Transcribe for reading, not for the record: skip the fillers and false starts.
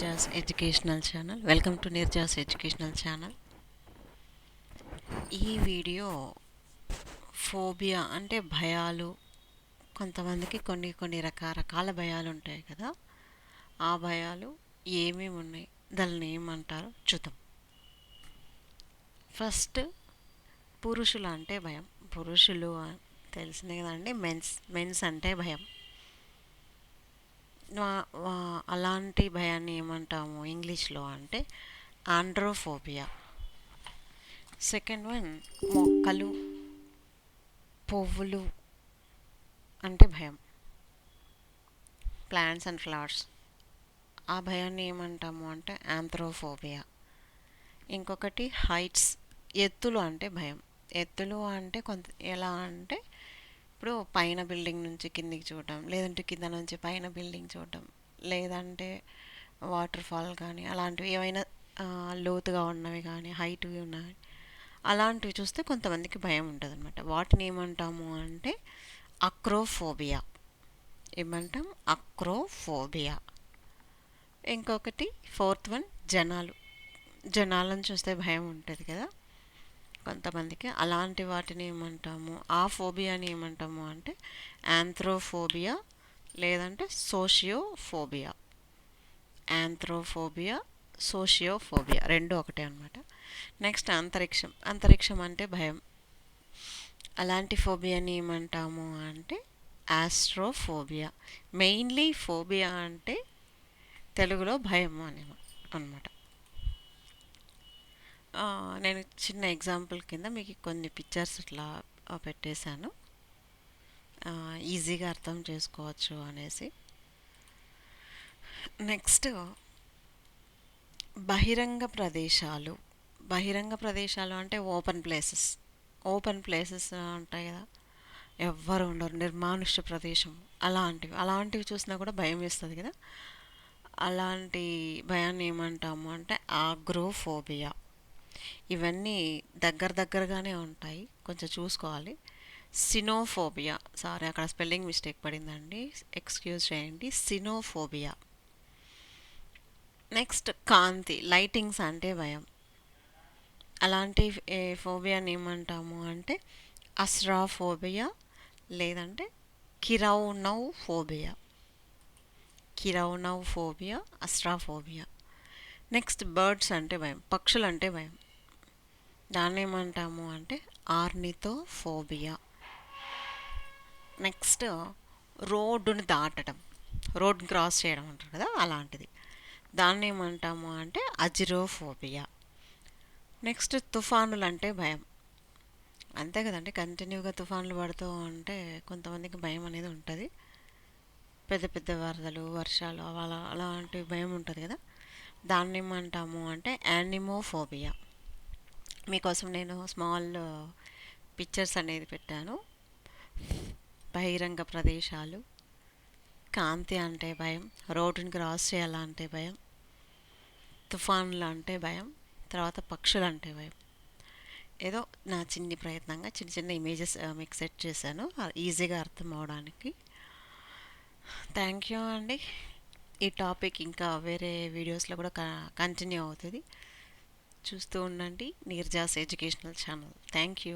నిర్జాస్ educational channel. Welcome to నిర్జాస్ educational channel. ఈ video phobia అంటే భయాలు, కొంతమందికి కొన్ని రకరకాల భయాలు ఉంటాయి కదా, ఆ భయాలు ఏమేమి ఉన్నాయి, దాన్ని ఏమంటారో చూద్దాం. ఫస్ట్, పురుషులు అంటే భయం. పురుషులు తెలిసిందే కదండి, మెన్స్ అంటే భయం. అలాంటి భయాన్ని ఏమంటాము ఇంగ్లీష్లో అంటే ఆండ్రోఫోబియా. సెకండ్ వన్, మొక్కలు, పువ్వులు అంటే భయం, ప్లాంట్స్ అండ్ ఫ్లవర్స్. ఆ భయాన్ని ఏమంటాము అంటే ఆంథ్రోఫోబియా. ఇంకొకటి హైట్స్, ఎత్తులు అంటే భయం. ఎత్తులు అంటే ఎలా అంటే ఇప్పుడు పైన బిల్డింగ్ నుంచి కిందికి చూడటం, లేదంటే కింద నుంచి పైన బిల్డింగ్ చూడటం, లేదంటే వాటర్ ఫాల్ కానీ అలాంటివి ఏమైనా లోతుగా ఉన్నవి కానీ హైట్వి ఉన్నవి అలాంటివి చూస్తే కొంతమందికి భయం ఉంటుంది అనమాట. వాటిని ఏమంటాము అంటే అక్రోఫోబియా. ఏమంటాం? అక్రోఫోబియా. ఇంకొకటి ఫోర్త్ వన్, జనాలను చూస్తే భయం ఉంటుంది కదా కొంతమందికి, అలాంటి వాటిని ఏమంటాము, ఆ ఫోబియాని ఏమంటాము అంటే ఆంథ్రోఫోబియా లేదంటే సోషియోఫోబియా. ఆంథ్రోఫోబియా, సోషియోఫోబియా రెండు ఒకటే అనమాట. నెక్స్ట్ అంతరిక్షం అంటే భయం. అలాంటి ఫోబియాని ఏమంటాము అంటే ఆస్ట్రోఫోబియా. మెయిన్లీ ఫోబియా అంటే తెలుగులో భయం అనమాట. నేను చిన్న ఎగ్జాంపుల్ కింద మీకు కొన్ని పిక్చర్స్ ఇట్లా పెట్టేశాను, ఈజీగా అర్థం చేసుకోవచ్చు అనేసి. నెక్స్ట్, బహిరంగ ప్రదేశాలు అంటే ఓపెన్ ప్లేసెస్ ఉంటాయి కదా, ఎవ్వరు ఉండరు, నిర్మానుష్య ప్రదేశం, అలాంటివి చూసినా కూడా భయం వేస్తుంది కదా. అలాంటి భయాన్ని ఏమంటాము అంటే ఆగ్రోఫోబియా. ఇవన్నీ దగ్గరగానే ఉంటాయి, కొంచెం చూసుకోవాలి. సినోఫోబియా, సారీ అక్కడ స్పెల్లింగ్ మిస్టేక్ పడిందండి, ఎక్స్క్యూజ్ చేయండి. సినోఫోబియా. నెక్స్ట్, లైటింగ్స్ అంటే భయం. అలాంటి ఫోబియాని ఏమంటాము అంటే అస్ట్రాఫోబియా లేదంటే కిరౌనోఫోబియా. అస్ట్రాఫోబియా. నెక్స్ట్, బర్డ్స్ అంటే భయం, పక్షులు అంటే భయం. దాన్ని ఏమంటాము అంటే ఆర్నిథోఫోబియా. నెక్స్ట్, రోడ్డుని దాటడం, రోడ్ని క్రాస్ చేయడం అంటారు కదా, అలాంటిది. దాన్ని ఏమంటాము అంటే అజిరోఫోబియా. నెక్స్ట్, తుఫానులు అంటే భయం. అంతే కదండి, కంటిన్యూగా తుఫాన్లు పడుతూ ఉంటే కొంతమందికి భయం అనేది ఉంటుంది. పెద్ద వరదలు, వర్షాలు అలాంటి భయం ఉంటుంది కదా, దాన్ని ఏమంటాము అంటే యానిమోఫోబియా. మీకోసం నేను స్మాల్ పిక్చర్స్ అనేది పెట్టాను. బహిరంగ ప్రదేశాలు, కాంతి అంటే భయం, రోడ్డుని క్రాస్ చేయాలంటే భయం, తుఫాన్లు అంటే భయం, తర్వాత పక్షులు అంటే భయం. ఏదో నా ప్రయత్నంగా చిన్న ఇమేజెస్ మీకు సెట్ చేశాను ఈజీగా అర్థం అవడానికి. థ్యాంక్ యూ అండి. ఈ టాపిక్ ఇంకా వేరే వీడియోస్లో కూడా కంటిన్యూ అవుతుంది. చూస్తూ ఉండండి నిర్జాస్ ఎడ్యుకేషనల్ ఛానల్. Thank you.